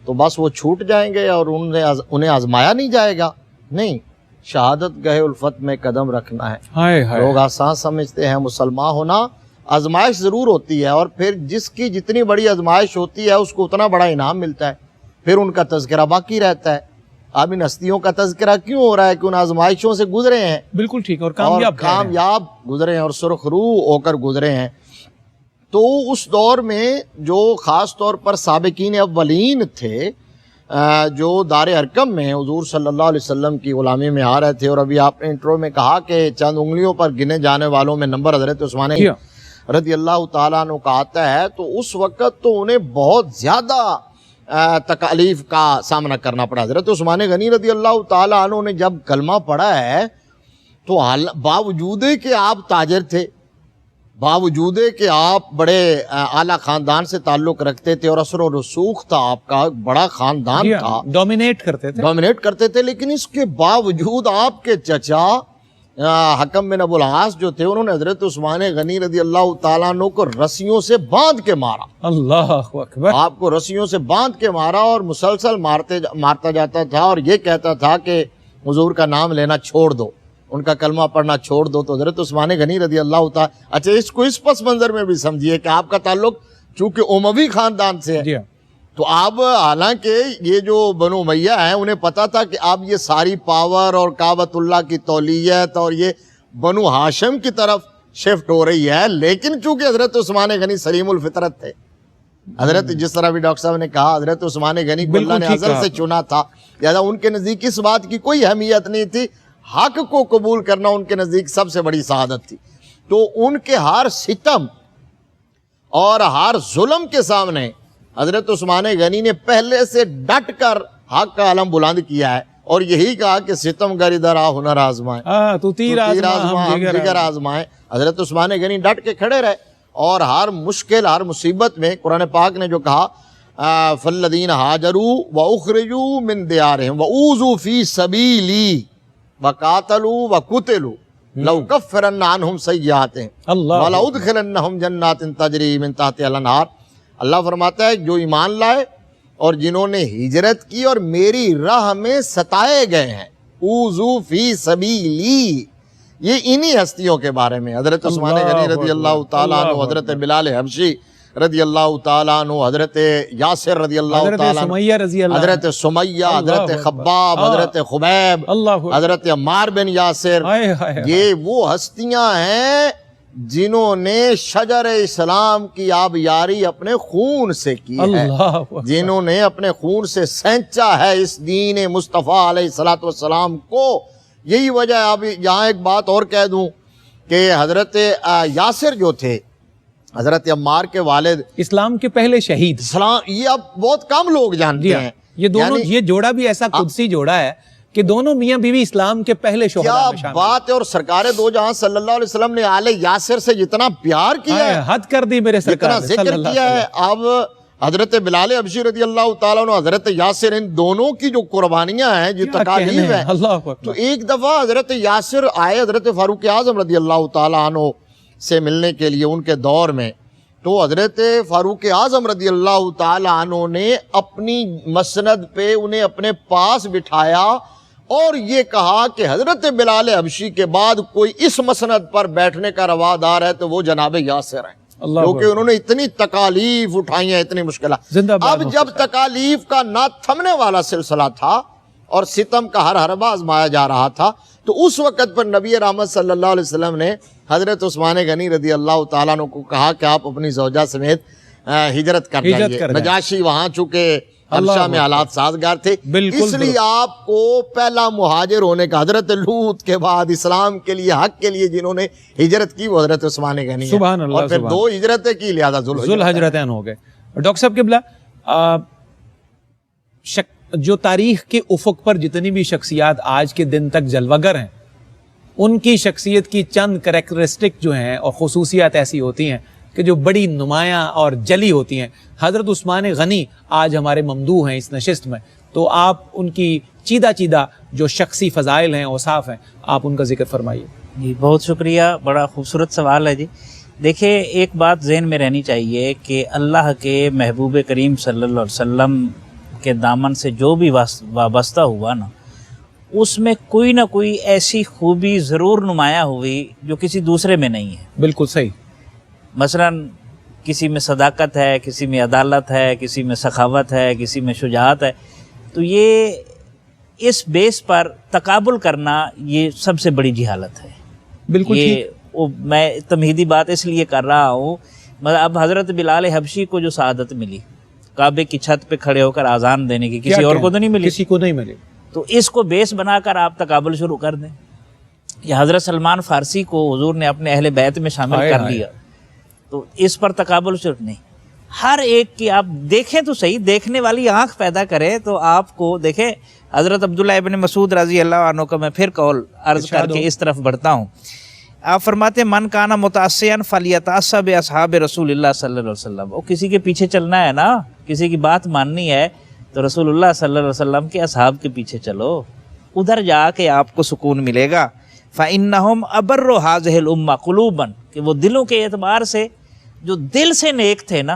تو بس وہ چھوٹ جائیں گے اور انہیں آزمایا نہیں جائے گا؟ نہیں، شہادت گہے الفت میں قدم رکھنا ہے۔ لوگ آسان سمجھتے ہیں مسلمان ہونا، آزمائش ضرور ہوتی ہے، اور پھر جس کی جتنی بڑی آزمائش ہوتی ہے اس کو اتنا بڑا انعام ملتا ہے، پھر ان کا تذکرہ باقی رہتا ہے۔ اب ان ہستیوں کا تذکرہ کیوں ہو رہا ہے کہ ان آزمائشوں سے گزرے ہیں، بالکل ٹھیک، اور کامیاب گزرے ہیں اور سرخ روح ہو کر گزرے ہیں۔ تو اس دور میں جو خاص طور پر سابقین اولین تھے، جو دار ارقم میں حضور صلی اللہ علیہ وسلم کی غلامی میں آ رہے تھے، اور ابھی آپ نے انٹرو میں کہا کہ چند انگلیوں پر گنے جانے والوں میں نمبر حضرت عثمان رضی اللہ تعالیٰ عنہ کا آتا ہے، تو اس وقت تو انہیں بہت زیادہ تکالیف کا سامنا کرنا پڑا۔ حضرت عثمان غنی رضی اللہ تعالیٰ عنہ نے جب کلمہ پڑھا ہے تو باوجود کہ آپ تاجر تھے، باوجود کہ آپ بڑے اعلیٰ خاندان سے تعلق رکھتے تھے اور اثر و رسوخ تھا آپ کا، بڑا خاندان تھا، ڈومینیٹ کرتے تھے، لیکن اس کے باوجود آپ کے چچا حکم بن ابو العاص جو تھے، انہوں نے حضرت عثمان غنی رضی اللہ تعالیٰ عنہ کو رسیوں سے باندھ کے مارا۔ اللہ اکبر۔ آپ کو رسیوں سے باندھ کے مارا اور مسلسل مارتا جاتا تھا، اور یہ کہتا تھا کہ حضور کا نام لینا چھوڑ دو، ان کا کلمہ پڑھنا چھوڑ دو۔ تو حضرت عثمان غنی رضی اللہ تعالیٰ، اچھا اس کو اس پس منظر میں بھی سمجھیے کہ آپ کا تعلق چونکہ اموی خاندان سے ہے، تو آپ حالانکہ یہ جو بنو امیہ ہیں انہیں پتا تھا کہ اب یہ ساری پاور اور کعبۃ اللہ کی تولیت اور یہ بنو ہاشم کی طرف شفٹ ہو رہی ہے، لیکن چونکہ حضرت عثمان غنی سلیم الفطرت تھے، حضرت جس طرح بھی ڈاکٹر صاحب نے کہا حضرت عثمان غنی کو اللہ نے ازل سے چنا تھا، لہٰذا ان کے نزدیک اس بات کی کوئی اہمیت نہیں تھی، حق کو قبول کرنا ان کے نزدیک سب سے بڑی سعادت تھی۔ تو ان کے ہر ستم اور ہر ظلم کے سامنے حضرت عثمان غنی نے پہلے سے ڈٹ کر حق کا علم بلند کیا ہے اور یہی کہا کہ ستم گر ادھر آ ہنر آزمائیں، تو تیر آزما ہم دیگر آزمائیں۔ حضرت عثمان غنی ڈٹ کے کھڑے رہے، اور ہر مشکل ہر مصیبت میں قرآن پاک نے جو کہا فالذین ہاجروا واخرجوا من دیارہم واوذوا فی سبیلی وقاتلوا وقتلوا لأکفرن عنہم سیئاتہم ولأدخلنہم جنات تجری من تحتہا الانہار۔ اللہ فرماتا ہے جو ایمان لائے اور جنہوں نے ہجرت کی اور میری راہ میں ستائے گئے ہیں، اوذوا فی سبیلی، یہ انہی ہستیوں کے بارے میں، حضرت عثمان غنی رضی اللہ تعالیٰ عنہ، حضرت بلال حبشی رضی اللہ تعالیٰ عنہ، حضرت یاسر رضی اللہ تعالیٰ عنہ، حضرت سمیہ، حضرت خباب، حضرت خبیب، حضرت عمار بن یاسر، یہ وہ ہستیاں ہیں جنہوں نے شجر اسلام کی آبیاری اپنے خون سے کی ہے، جنہوں نے اپنے خون سے سینچا ہے اس دین مصطفیٰ علیہ السلام کو۔ یہی وجہ ہے۔ اب یہاں ایک بات اور کہہ دوں کہ حضرت یاسر جو تھے، حضرت عمار کے والد، اسلام کے پہلے شہید، یہ اب بہت کم لوگ جانتے ہیں۔ یہ دونوں، یہ جوڑا بھی ایسا قدسی جوڑا ہے کہ دونوں میاں بیوی اسلام کے پہلے شہداء میں شامل۔ کیا بات ہے! اور سرکار دو جہاں صلی اللہ علیہ وسلم نے آل یاسر سے جتنا پیار کیا ہے، حد کر دی میرے سرکار جتنا ذکر کیا ہے، اب حضرت بلال حبشی رضی اللہ تعالیٰ عنہ، حضرت یاسر، ان دونوں کی جو قربانیاں ہیں، جو تکالیف ہیں، تو ایک دفعہ حضرت یاسر آئے حضرت فاروق اعظم رضی اللہ تعالیٰ عنہ سے ملنے کے لیے ان کے دور میں، تو حضرت فاروق اعظم رضی اللہ تعالیٰ عنہ نے اپنی مسند پہ انہیں اپنے پاس بٹھایا اور یہ کہا کہ حضرت بلال حبشی کے بعد کوئی اس مسند پر بیٹھنے کا روادار ہے تو وہ جناب یاسر ہیں، کیونکہ انہوں نے اتنی تکالیف اٹھائی ہیں، اتنی مشکلات۔ اب جب تکالیف کا نہ تھمنے والا سلسلہ تھا اور ستم کا ہر حربہ آزمایا جا رہا تھا، تو اس وقت پر نبی رحمت صلی اللہ علیہ وسلم نے حضرت عثمان غنی رضی اللہ تعالیٰ عنہ کو کہا کہ آپ اپنی زوجہ سمیت ہجرت کر جائیے۔ نجاشی وہاں چونکہ حبشہ میں حالات سازگار تھے، اس لیے آپ کو پہلا مہاجر ہونے کا، حضرت لوط کے بعد اسلام کے لیے، حق کے لیے جنہوں نے ہجرت کی، وہ حضرت عثمان غنی ہیں، اور پھر دو ہجرتیں کی، لہذا ذوالحجرتین ہو گئے۔ ڈاکٹر صاحب قبلہ، جو تاریخ کے افق پر جتنی بھی شخصیات آج کے دن تک جلوگر ہیں، ان کی شخصیت کی چند کریکٹرسٹک جو ہیں اور خصوصیات ایسی ہوتی ہیں کہ جو بڑی نمایاں اور جلی ہوتی ہیں۔ حضرت عثمان غنی آج ہمارے ممدوح ہیں اس نشست میں، تو آپ ان کی چیدہ چیدہ جو شخصی فضائل ہیں، اوصاف ہیں، آپ ان کا ذکر فرمائیے۔ جی بہت شکریہ، بڑا خوبصورت سوال ہے جی۔ دیکھیں، ایک بات ذہن میں رہنی چاہیے کہ اللہ کے محبوب کریم صلی اللہ علیہ وسلم کے دامن سے جو بھی وابستہ ہوا نا، اس میں کوئی نہ کوئی ایسی خوبی ضرور نمایاں ہوئی جو کسی دوسرے میں نہیں ہے۔ بالکل صحیح۔ مثلاً کسی میں صداقت ہے، کسی میں عدالت ہے، کسی میں سخاوت ہے، کسی میں شجاعت ہے، تو یہ اس بیس پر تقابل کرنا یہ سب سے بڑی جہالت ہے۔ بالکل یہ میں تمہیدی بات اس لیے کر رہا ہوں، اب حضرت بلال حبشی کو جو سعادت ملی کعبے کی چھت پہ کھڑے ہو کر اذان دینے کی، کسی اور کو تو نہیں ملی، کسی کو نہیں ملی، تو اس کو بیس بنا کر آپ تقابل شروع کر دیں۔ یہ حضرت سلمان فارسی کو حضور نے اپنے اہل بیت میں شامل کر لیا، تو اس پر تقابل شروع نہیں۔ ہر ایک کی آپ دیکھیں تو صحیح، دیکھنے والی آنکھ پیدا کرے تو آپ کو دیکھیں۔ حضرت عبداللہ ابن مسعود رضی اللہ عنہ کا میں پھر قول عرض کر کے اس طرف بڑھتا ہوں۔ آپ فرماتے من کانا متعصیاً فلیتعصی باصحاب رسول اللہ صلی اللہ علیہ وسلم، وہ کسی کے پیچھے چلنا ہے نا، کسی کی بات ماننی ہے تو رسول اللہ صلی اللہ علیہ وسلم کے اصحاب کے پیچھے چلو، ادھر جا کے آپ کو سکون ملے گا۔ فإنہم ابر ھذہ الامہ قلوبا، کہ وہ دلوں کے اعتبار سے جو دل سے نیک تھے نا،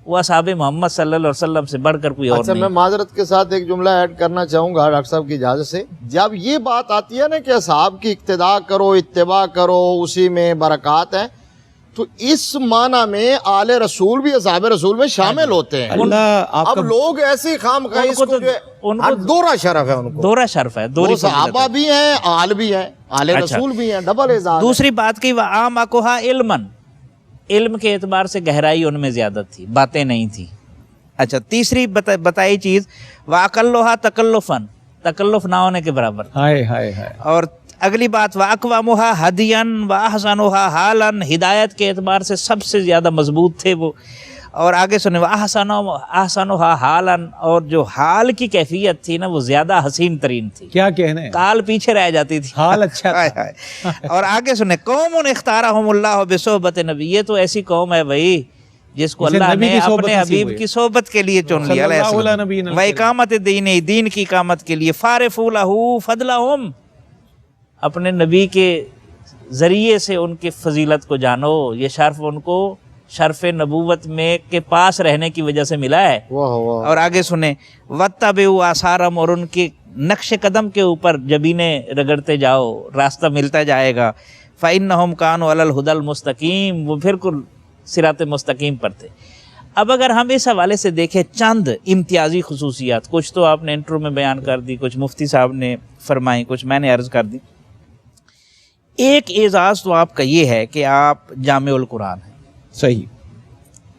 وہ اصحاب محمد صلی اللہ علیہ وسلم سے بڑھ کر کوئی اور نہیں۔ میں معذرت کے ساتھ ایک جملہ ایڈ کرنا چاہوں گا ڈاکٹر صاحب کی اجازت سے۔ جب یہ بات آتی ہے نا کہ اصحاب کی اقتداء کرو، اتباع کرو، اسی میں برکات ہیں، تو اس معنی میں آل رسول بھی اصحاب رسول میں شامل ہوتے ہیں۔ اب لوگ ایسی خامخواہ اس کو دورہ شرف ہے، ان کو دورہ شرف ہے، وہ صحابہ بھی ہیں، آل بھی ہیں، آل رسول بھی ہیں، ڈبل اعزاز۔ دوسری بات کی وَأَعْمَقُهَا عِلْمًا، علم کے اعتبار سے گہرائی ان میں زیادہ تھی، باتیں نہیں تھی۔ اچھا، تیسری بتائی چیز وَأَقَلُّهَا تَكَلُّفًا، تکلف نہ ہونے کے برابر۔ اور اگلی بات وَأَقْوَمُهَا هَدْيًا وَأَحْسَنُهَا حَالًا، ہدایت کے اعتبار سے سب سے زیادہ مضبوط تھے وہ، اور آگے سنیں احسنھا حالا، اور جو حال کی کیفیت تھی نا وہ زیادہ حسین ترین تھی، کیا کہنے، کال پیچھے رہ جاتی تھی، حال اچھا تھا۔ اور آگے سنیں قوم اختارہم اللہ بصحبت نبی، یہ تو ایسی قوم ہے بھائی جس کو اللہ نے اپنے حبیب کی صحبت کے لیے چن لیا علیہ السلام، وَإِقَامَتِ الدِّینِ، دین کی اقامت کے لیے، فَارِفُوا لَهُ فَضْلَهُمْ، اپنے نبی کے ذریعے سے ان کی فضیلت کو جانو، یہ شرف ان کو شرف نبوت میں کے پاس رہنے کی وجہ سے ملا ہے۔ اور آگے سنیں وَاتَّبِعُوا آثَارَهُمْ، اور ان کے نقش قدم کے اوپر جبینیں رگڑتے جاؤ، راستہ ملتا جائے گا، فَإِنَّهُمْ كَانُوا عَلَى الْهُدَى الْمُسْتَقِيمِ، وہ بالکل صراط مستقیم پر تھے۔ اب اگر ہم اس حوالے سے دیکھیں چند امتیازی خصوصیات، کچھ تو آپ نے انٹرو میں بیان کر دی، کچھ مفتی صاحب نے فرمائی، کچھ میں نے عرض کر دی۔ ایک اعزاز تو آپ کا یہ ہے کہ آپ جامع القرآن ہیں، صحیح،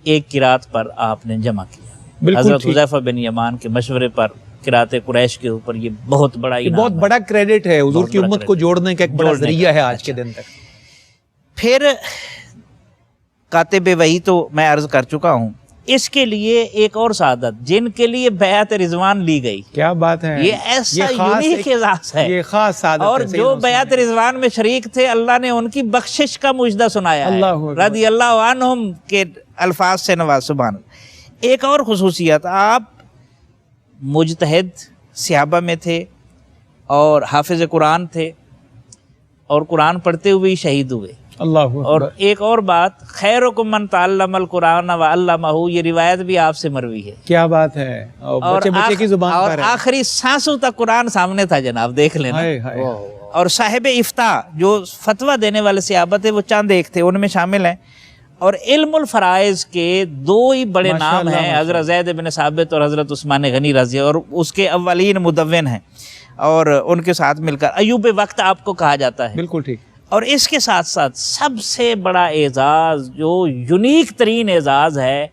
ایک قرات پر آپ نے جمع کیا، بالکل حضرت حذیفہ بن یمان کے مشورے پر قرات قریش کے اوپر، یہ بہت بڑا انعام، بہت بڑا کریڈٹ ہے، حضور کی امت کو جوڑنے کا ایک بڑا ذریعہ ہے آج کے دن تک۔ پھر کاتب وحی تو میں عرض کر چکا ہوں، اس کے لیے ایک اور سعادت جن کے لیے بیعت رضوان لی گئی، کیا بات ہے، یہ ایسا یونیک اعزاز ہے، یہ خاص سعادت ہے، اور جو بیعت رضوان میں شریک تھے اللہ نے ان کی بخشش کا مجدہ سنایا ہے، رضی اللہ عنہم کے الفاظ سے نواز۔ سبحان اللہ۔ ایک اور خصوصیت، آپ مجتہد صحابہ میں تھے اور حافظ قرآن تھے، اور قرآن پڑھتے ہوئے ہی شہید ہوئے۔ اللہ، اور ایک اور بات، خیرکم من تعلم القرآن وعلمہ، یہ روایت بھی آپ سے مروی ہے، کیا بات ہے، اور بچے کی زبان پر ہے، اور آخری سانسوں تک قرآن سامنے تھا جناب، دیکھ لینا۔ اور صاحب افتاء جو فتویٰ دینے والے صحابہ تھے وہ چند ایک تھے، ان میں شامل ہیں۔ اور علم الفرائض کے دو ہی بڑے نام ہیں، حضرت زید بن ثابت اور حضرت عثمان غنی رضی، اور اس کے اولین مدون ہیں، اور ان کے ساتھ مل کر ایوب وقت آپ کو کہا جاتا ہے، بالکل ٹھیک۔ اور اس کے ساتھ ساتھ سب سے بڑا اعزاز جو یونیک ترین اعزاز ہے،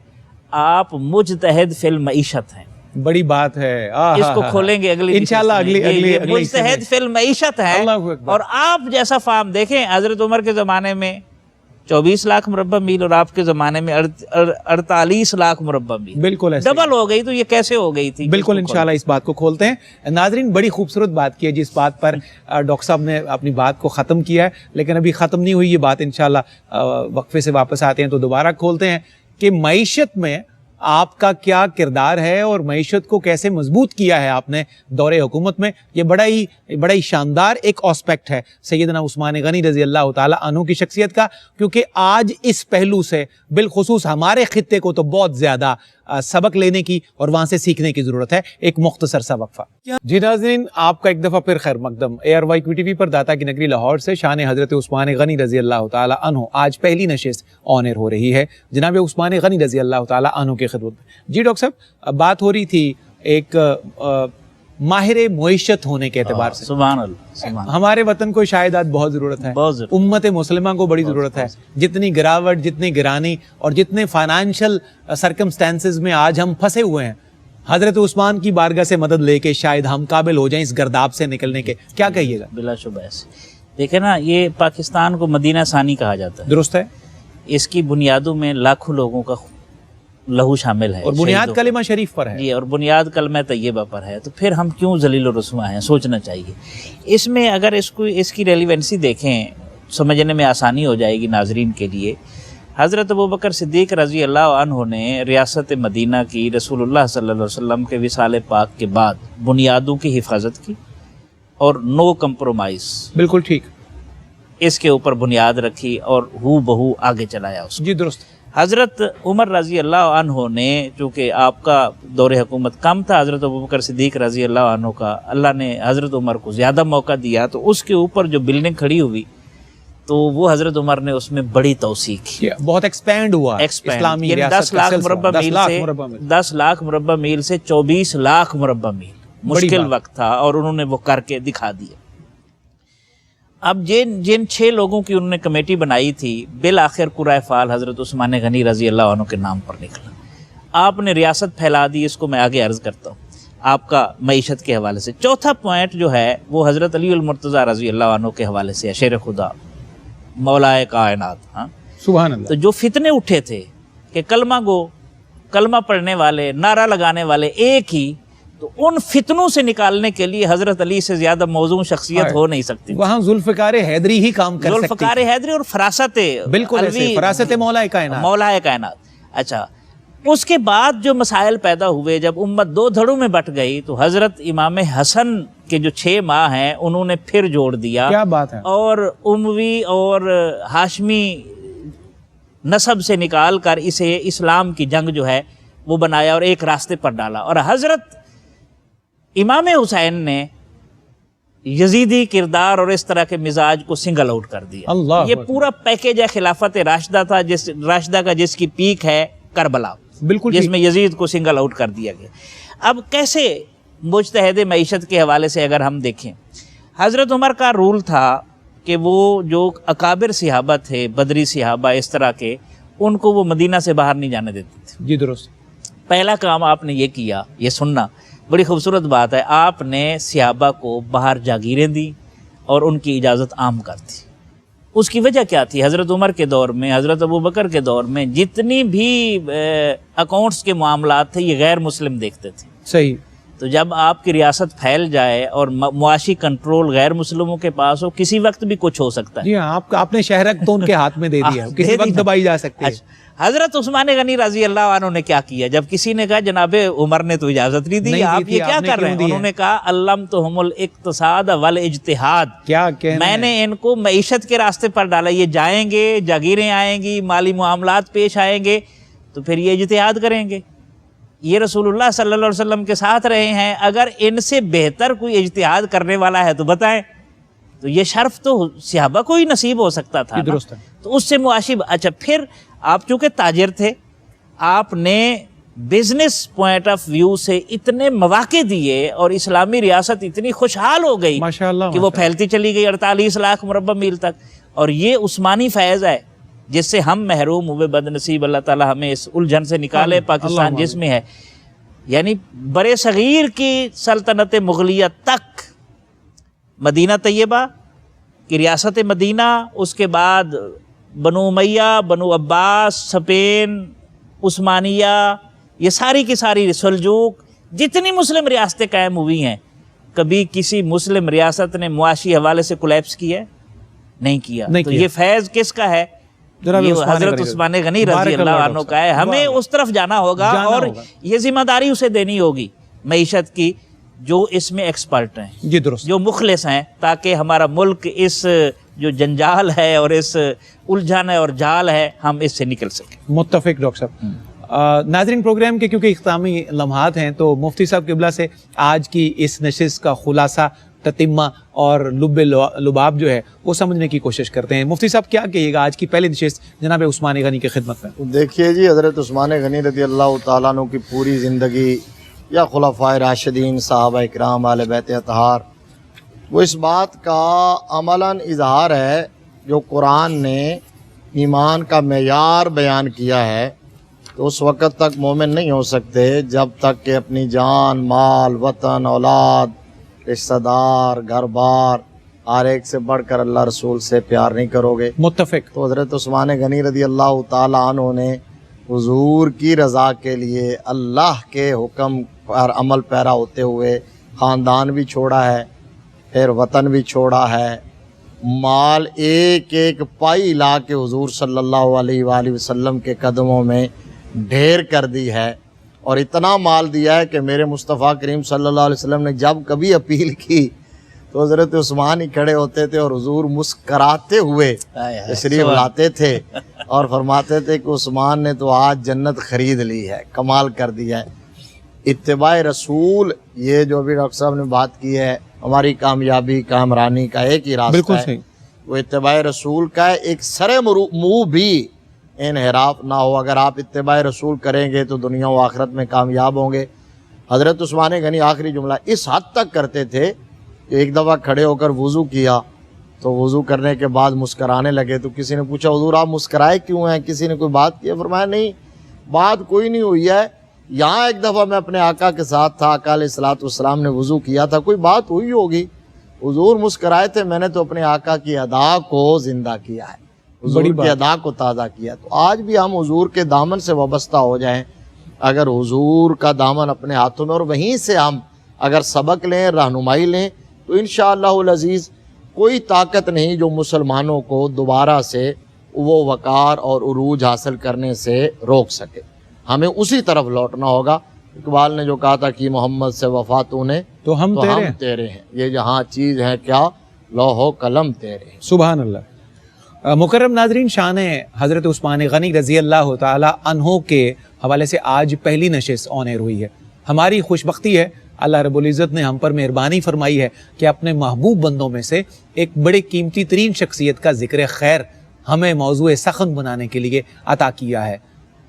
آپ مجتہد فی المعیشت ہیں، بڑی بات ہے، اس کو کھولیں گے اگلی انشاءاللہ، اگلی مجتہد فی المعیشت ہیں، اور آپ جیسا فام دیکھیں، حضرت عمر کے زمانے میں 24 لاکھ مربع میل، اور آپ کے زمانے میں 48 لاکھ مربع میل، بالکل ڈبل ہو گئی، تو یہ کیسے ہو گئی تھی؟ بالکل، انشاءاللہ اس بات کو کھولتے ہیں۔ ناظرین، بڑی خوبصورت بات کی ہے جس بات پر ڈاکٹر صاحب نے اپنی بات کو ختم کیا ہے، لیکن ابھی ختم نہیں ہوئی یہ بات، انشاءاللہ وقفے سے واپس آتے ہیں تو دوبارہ کھولتے ہیں کہ معیشت میں آپ کا کیا کردار ہے، اور معیشت کو کیسے مضبوط کیا ہے آپ نے دور حکومت میں۔ یہ بڑا ہی شاندار ایک آسپیکٹ ہے سیدنا عثمان غنی رضی اللہ تعالیٰ عنہ کی شخصیت کا، کیونکہ آج اس پہلو سے بالخصوص ہمارے خطے کو تو بہت زیادہ سبق لینے کی اور وہاں سے سیکھنے کی ضرورت ہے۔ ایک مختصر سا وقفہ۔ جی ناظرین، آپ کا ایک دفعہ پھر خیر مقدم ARYQTV پر داتا کی نگری لاہور سے شان حضرت عثمان غنی رضی اللہ تعالیٰ عنہ آج پہلی نشست آن ایئر ہو رہی ہے جناب عثمان غنی رضی اللہ تعالیٰ عنہ کی خدمت میں۔ جی ڈاکٹر صاحب، بات ہو رہی تھی ایک ماہر معیشت ہونے کے اعتبار سے، سبحان اللہ، ہمارے وطن کو شاید آج بہت ضرورت ہے، امت مسلمہ کو بڑی ضرورت ہے، جتنی گراوٹ، جتنی گرانی اور جتنے فائنانشل سرکمسٹانسز میں آج ہم پھنسے ہوئے ہیں، حضرت عثمان کی بارگاہ سے مدد لے کے شاید ہم قابل ہو جائیں اس گرداب سے نکلنے کے، کیا کہیے گا؟ بلا شبہ سے دیکھیں نا، یہ پاکستان کو مدینہ ثانی کہا جاتا ہے، درست ہے، اس کی بنیادوں میں لاکھوں لوگوں کا لہو شامل ہے، اور بنیاد کلمہ شریف پر ہے، جی، اور بنیاد کلمہ طیبہ پر ہے، تو پھر ہم کیوں ذلیل و رسوا ہیں؟ سوچنا چاہیے اس میں۔ اگر اس کی ریلیونسی دیکھیں، سمجھنے میں آسانی ہو جائے گی ناظرین کے لیے۔ حضرت ابوبکر صدیق رضی اللہ عنہ نے ریاست مدینہ کی رسول اللہ صلی اللہ علیہ وسلم کے وصال پاک کے بعد بنیادوں کی حفاظت کی، اور نو کمپرومائز، بالکل ٹھیک، اس کے اوپر بنیاد رکھی اور ہو بہو آگے چلایا اس کو۔ جی درست۔ حضرت عمر رضی اللہ عنہ نے، چونکہ آپ کا دور حکومت کم تھا، حضرت ابوبکر صدیق رضی اللہ عنہ کا، اللہ نے حضرت عمر کو زیادہ موقع دیا، تو اس کے اوپر جو بلڈنگ کھڑی ہوئی تو وہ حضرت عمر نے اس میں بڑی توسیع کی، بہت ایکسپینڈ ہوا اسلامی ریاست، 10 لاکھ مربع میل سے 10 لاکھ مربع میل سے 24 لاکھ مربع میل، مشکل وقت تھا، اور انہوں نے وہ کر کے دکھا دیا۔ اب جن 6 لوگوں کی انہوں نے کمیٹی بنائی تھی، بالآخر قرائے فعال حضرت عثمان غنی رضی اللہ عنہ کے نام پر نکلا۔ آپ نے ریاست پھیلا دی، اس کو میں آگے عرض کرتا ہوں آپ کا معیشت کے حوالے سے۔ چوتھا پوائنٹ جو ہے وہ حضرت علی المرتضیٰ رضی اللہ عنہ کے حوالے سے ہے، شیر خدا، مولا کائنات۔ ہاں، سبحان اللہ۔ تو جو فتنے اٹھے تھے کہ کلمہ گو کلمہ پڑھنے والے، نعرہ لگانے والے ایک ہی، تو ان فتنوں سے نکالنے کے لیے حضرت علی سے زیادہ موزوں شخصیت ہو نہیں سکتی. وہاں ذوالفقار حیدری ہی کام کر سکتی. ذوالفقار حیدری اور فراست، بالکل ایسے فراست مولا کائنات. اچھا، اس کے بعد جو مسائل پیدا ہوئے، جب امت دو دھڑوں میں بٹ گئی، تو حضرت امام حسن کے جو 6 ماہ ہیں انہوں نے پھر جوڑ دیا. کیا بات ہے. اور اموی اور ہاشمی نسب سے نکال کر اسے اسلام کی جنگ جو ہے وہ بنایا اور ایک راستے پر ڈالا. اور حضرت امام حسین نے یزیدی کردار اور اس طرح کے مزاج کو سنگل آؤٹ کر دیا. یہ پورا پیکیج ہے خلافت راشدہ تھا، راشدہ کا جس کی پیک ہے کربلا، بالکل، جس میں یزید کو سنگل آؤٹ کر دیا گیا. اب کیسے مجتہد معیشت کے حوالے سے اگر ہم دیکھیں، حضرت عمر کا رول تھا کہ وہ جو اکابر صحابہ تھے، بدری صحابہ اس طرح کے، ان کو وہ مدینہ سے باہر نہیں جانے دیتے تھے. جی درست. پہلا کام آپ نے یہ کیا، یہ سننا بڑی خوبصورت بات ہے، آپ نے صحابہ کو باہر جاگیریں دی اور ان کی اجازت عام کر دی. اس کی وجہ کیا تھی؟ حضرت عمر کے دور میں، حضرت ابوبکر کے دور میں جتنی بھی اکاؤنٹس کے معاملات تھے یہ غیر مسلم دیکھتے تھے. صحیح. تو جب آپ کی ریاست پھیل جائے اور معاشی کنٹرول غیر مسلموں کے پاس ہو، کسی وقت بھی کچھ ہو سکتا ہے. جی ہاں، آپ نے شہرک تو ان کے ہاتھ میں دے دیا، کسی وقت دبائی جا سکتی ہے. حضرت عثمان غنی رضی اللہ عنہ نے کیا کیا؟ جب کسی نے کہا جناب عمر نے تو اجازت نہیں دی، آپ یہ کیا کر رہے ہیں؟ انہوں نے کہا علمتہم الاقتصاد والاجتہاد، میں نے ان کو معیشت کے راستے پر ڈالا. یہ جائیں گے، جاگیریں آئیں گی، مالی معاملات پیش آئیں گے، تو پھر یہ اجتہاد کریں گے. یہ رسول اللہ صلی اللہ علیہ وسلم کے ساتھ رہے ہیں، اگر ان سے بہتر کوئی اجتہاد کرنے والا ہے تو بتائیں. تو یہ شرف تو صحابہ کو ہی نصیب ہو سکتا تھا. درست ہے. تو اس سے معاشی. اچھا، پھر آپ چونکہ تاجر تھے، آپ نے بزنس پوائنٹ آف ویو سے اتنے مواقع دیے اور اسلامی ریاست اتنی خوشحال ہو گئی کہ وہ پھیلتی چلی گئی 48 لاکھ مربع میل تک. اور یہ عثمانی فیض ہے جس سے ہم محروم ہوئے. بد نصیب، اللہ تعالی ہمیں اس الجھن سے نکالے. پاکستان جس میں ہے، یعنی برِ صغیر کی سلطنت مغلیہ تک، مدینہ طیبہ کی ریاست مدینہ، اس کے بعد بنو امیہ، بنو عباس، اسپین، عثمانیہ، یہ ساری کی ساری، سلجوق، جتنی مسلم ریاستیں قائم ہوئی ہیں، کبھی کسی مسلم ریاست نے معاشی حوالے سے کولیپس کیا ہے؟ نہیں کیا. تو یہ فیض کس کا ہے؟ یہ حضرت عثمان غنی رضی اللہ عنہ کا ہے. ہمیں اس طرف جانا ہوگا اور یہ ذمہ داری اسے دینی ہوگی معیشت کی، جو اس میں ایکسپرٹ ہیں، جی درست، جو مخلص ہیں، تاکہ ہمارا ملک اس جو جنجال ہے اور اس الجھن ہے اور جال ہے، ہم اس سے نکل سکیں. متفق ڈاکٹر صاحب. ناظرین، پروگرام کے کیونکہ اختتامی لمحات ہیں، تو مفتی صاحب قبلہ سے آج کی اس نشست کا خلاصہ، تتمہ اور لب لباب جو ہے وہ سمجھنے کی کوشش کرتے ہیں. مفتی صاحب کیا کہیے گا آج کی پہلی نشست جناب عثمان غنی کی خدمت میں؟ دیکھیے جی، حضرت عثمان غنی رضی اللہ تعالیٰ عنہ کی پوری زندگی، یا خلفائے راشدین، صحابہ اکرام، اہل بیت اطہار، وہ اس بات کا عملاً اظہار ہے جو قرآن نے ایمان کا معیار بیان کیا ہے. تو اس وقت تک مومن نہیں ہو سکتے جب تک کہ اپنی جان، مال، وطن، اولاد، رشتہ دار، گھر بار، ہر ایک سے بڑھ کر اللہ رسول سے پیار نہیں کرو گے. متفق. تو حضرت عثمان غنی رضی اللہ تعالیٰ عنہ نے حضور کی رضا کے لیے اللہ کے حکم پر عمل پیرا ہوتے ہوئے خاندان بھی چھوڑا ہے، پھر وطن بھی چھوڑا ہے، مال ایک ایک پائی لا کے حضور صلی اللہ علیہ وآلہ وسلم کے قدموں میں ڈھیر کر دی ہے. اور اتنا مال دیا ہے کہ میرے مصطفیٰ کریم صلی اللہ علیہ وسلم نے جب کبھی اپیل کی تو حضرت عثمان ہی کھڑے ہوتے تھے اور حضور مسکراتے ہوئے تشریف لاتے تھے اور فرماتے تھے کہ عثمان نے تو آج جنت خرید لی ہے، کمال کر دیا ہے. اتباع رسول، یہ جو بھی ڈاکٹر صاحب نے بات کی ہے، ہماری کامیابی کامرانی کا ایک ہی راستہ ہے، وہ اتباع رسول کا ہے. ایک سر منہ بھی انحراف نہ ہو. اگر آپ اتباع رسول کریں گے تو دنیا و آخرت میں کامیاب ہوں گے. حضرت عثمان غنی آخری جملہ اس حد تک کرتے تھے کہ ایک دفعہ کھڑے ہو کر وضو کیا تو وضو کرنے کے بعد مسکرانے لگے. تو کسی نے پوچھا حضور آپ مسکرائے کیوں ہیں، کسی نے کوئی بات کی؟ فرمایا نہیں، بات کوئی نہیں ہوئی ہے. یہاں ایک دفعہ میں اپنے آقا کے ساتھ تھا، آقا علیہ الصلوۃ والسلام نے وضو کیا تھا، کوئی بات ہوئی ہوگی، حضور مسکرائے تھے، میں نے تو اپنے آقا کی ادا کو زندہ کیا ہے، حضور کی ادا کو تازہ کیا. تو آج بھی ہم حضور کے دامن سے وابستہ ہو جائیں اگر حضور کا دامن اپنے ہاتھوں میں اور وہیں سے ہم اگر سبق لیں، رہنمائی لیں، تو انشاءاللہ العزیز کوئی طاقت نہیں جو مسلمانوں کو دوبارہ سے وہ وقار اور عروج حاصل کرنے سے روک سکے۔ ہمیں اسی طرف لوٹنا ہوگا۔ اقبال نے جو کہا تھا کہ محمد سے وفا تو نے تو ہم تیرے ہیں، یہ جہاں چیز ہے کیا لوح و قلم تیرے ہیں۔ سبحان اللہ۔ مکرم ناظرین، شان حضرت عثمان غنی رضی اللہ تعالی عنہ کے حوالے سے آج پہلی نشست آن ایئر ہوئی ہے۔ ہماری خوش بختی ہے، اللہ رب العزت نے ہم پر مہربانی فرمائی ہے کہ اپنے محبوب بندوں میں سے ایک بڑے قیمتی ترین شخصیت کا ذکر خیر ہمیں موضوع سخن بنانے کے لیے عطا کیا ہے،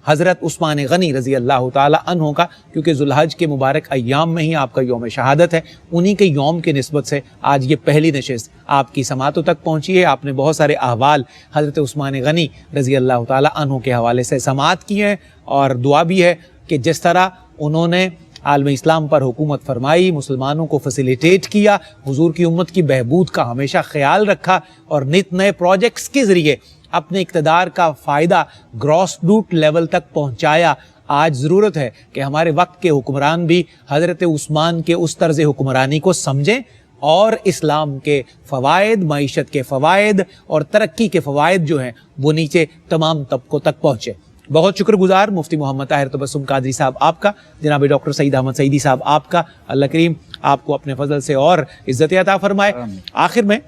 حضرت عثمان غنی رضی اللہ تعالی عنہ کا، کیونکہ ذوالحج کے مبارک ایام میں ہی آپ کا یوم شہادت ہے، انہی کے یوم کے نسبت سے آج یہ پہلی نشست آپ کی سماعتوں تک پہنچی ہے۔ آپ نے بہت سارے احوال حضرت عثمان غنی رضی اللہ تعالی عنہ کے حوالے سے سماعت کی ہیں، اور دعا بھی ہے کہ جس طرح انہوں نے عالم اسلام پر حکومت فرمائی، مسلمانوں کو فیسیلیٹیٹ کیا، حضور کی امت کی بہبود کا ہمیشہ خیال رکھا، اور نت نئے پروجیکٹس کے ذریعے اپنے اقتدار کا فائدہ گراس روٹ لیول تک پہنچایا، آج ضرورت ہے کہ ہمارے وقت کے حکمران بھی حضرت عثمان کے اس طرز حکمرانی کو سمجھیں اور اسلام کے فوائد، معیشت کے فوائد اور ترقی کے فوائد جو ہیں وہ نیچے تمام طبقوں تک پہنچے۔ بہت شکر گزار مفتی محمد طاہر تبسم قادری صاحب آپ کا، جناب ڈاکٹر سعید احمد سعیدی صاحب آپ کا، اللہ کریم آپ کو اپنے فضل سے اور عزت عطا فرمائے۔ آخر میں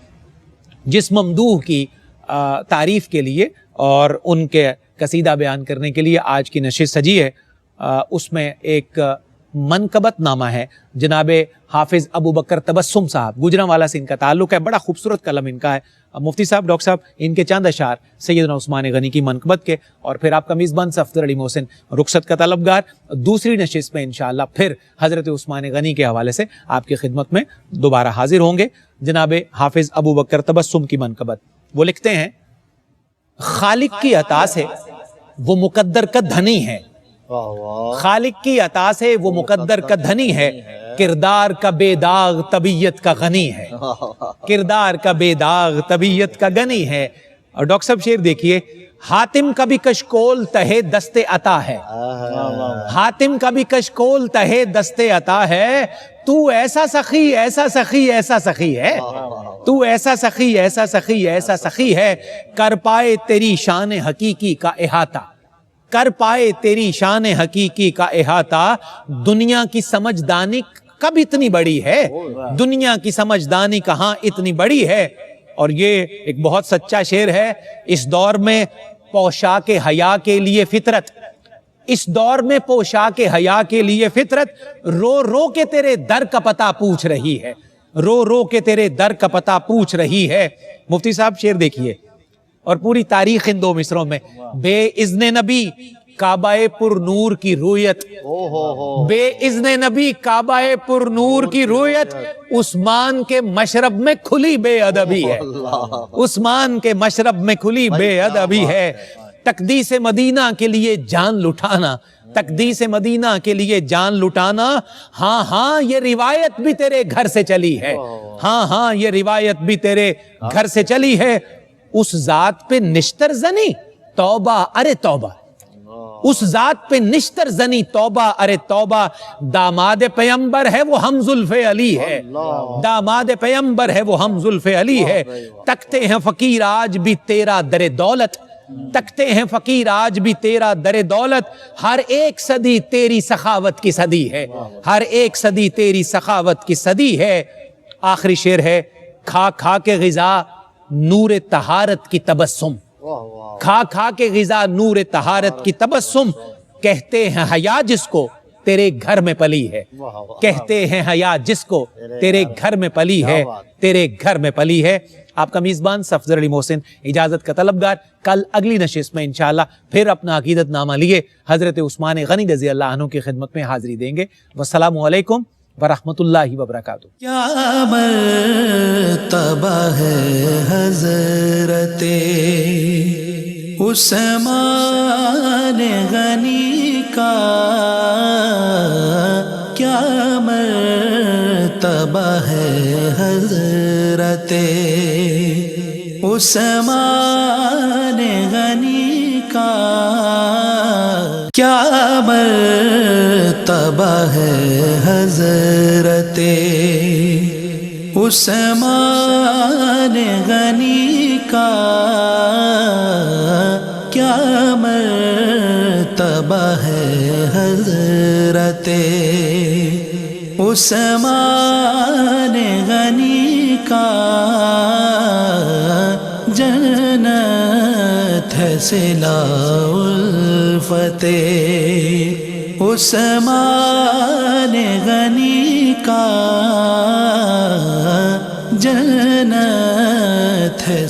جس ممدوح کی تعریف کے لیے اور ان کے قصیدہ بیان کرنے کے لیے آج کی نشست سجی ہے، اس میں ایک منقبت نامہ ہے جناب حافظ ابو بکر تبسم صاحب، گجرانوالہ سے ان کا تعلق ہے، بڑا خوبصورت قلم ان کا ہے۔ مفتی صاحب، ڈاکٹر صاحب، ان کے چند اشعار سیدنا عثمان غنی کی منقبت کے، اور پھر آپ کا میزبان صفدر علی محسن رخصت کا طلبگار دوسری نشست میں انشاءاللہ پھر حضرت عثمان غنی کے حوالے سے آپ کی خدمت میں دوبارہ حاضر ہوں گے۔ جناب حافظ ابو بکر تبسم کی منقبت، وہ لکھتے ہیں: خالق کی عطا سے وہ مقدر کا دھنی ہے، خالق کی عطا سے وہ مقدر کا دھنی ہے، کردار کا بے داغ طبیعت کا غنی ہے، کردار کا بے داغ طبیعت کا غنی ہے۔ اور ڈاکٹر صاحب شعر دیکھیے: حاتم کا بھی کشکول تہے دست عطا ہے، حاتم کا بھی کشکول تہے دست عطا ہے، تو ایسا سخی ایسا سخی ایسا سخی ہے، تو ایسا سخی ایسا سخی ایسا سخی ہے، کر پائے تیری شان حقیقی کا احاطہ، کر پائے تیری شان حقیقی کا احاطہ، دنیا کی سمجھدانی کب اتنی بڑی ہے، دنیا کی سمجھدانی کہاں اتنی بڑی ہے۔ اور یہ ایک بہت سچا شعر ہے۔ اس دور میں پوشاک حیا کے لیے فطرت، اس دور میں پوشاک حیا کے لیے فطرت رو رو کے تیرے در کا پتہ پوچھ رہی ہے، رو رو کے تیرے در کا پتہ پوچھ رہی ہے۔ مفتی صاحب شعر دیکھیے، اور پوری تاریخ ان دو مصروں میں: بے اذن نبی کعبہ پر نور کی رویت، بے اذن نبی کعبہ پر نور کی رویت، عثمان کے مشرب میں کھلی بے ادبی ہے، عثمان کے مشرب میں کھلی بے ادبی ہے۔ تقدیس مدینہ کے لیے جان لٹانا، تقدیس مدینہ کے لیے جان لٹانا، ہاں ہاں یہ روایت بھی تیرے گھر سے چلی ہے، ہاں ہاں یہ روایت بھی تیرے گھر سے چلی ہے۔ اس ذات پہ نشتر زنی توبہ ارے توبہ، اس ذات پہ نشتر زنی توبہ ارے توبہ، داماد پیمبر ہے وہ ہم زلف علی ہے، داماد پیمبر ہے وہ ہم زلف علی ہے۔ تکتے ہیں فقیر آج بھی تیرا در دولت، تکتے ہیں فقیر آج بھی تیرا در دولت، ہر ایک صدی تیری سخاوت کی صدی ہے، ہر ایک صدی تیری سخاوت کی صدی ہے۔ آخری شعر ہے: کھا کھا کے غذا نور طہارت کی تبسم، کھا کھا کے غذا نور طہارت کی تبسم، کہتے ہیں حیا جس کو تیرے گھر میں پلی ہے، کہتے ہیں حیا جس کو تیرے گھر میں پلی ہے، تیرے گھر میں پلی ہے۔ آپ کا میزبان صفدر علی محسن اجازت کا طلبگار، کل اگلی نشست میں انشاءاللہ پھر اپنا عقیدت نامہ لیے حضرت عثمان غنی رضی اللہ عنہ کی خدمت میں حاضری دیں گے۔ والسلام علیکم ورحمۃ اللہ وبرکاتہ۔ کیا مرتبہ ہے حضرت عثمان غنی کا، کیا مرتبہ ہے حضرت عثمان غنی کا۔ کیا مرتبہ ہے حضرت عثمان غنی کا، کیا مرتبہ ہے حضرت عثمان غنی کا، جنت ہے صلہ الفت عثمان غنی کا، جنت ہے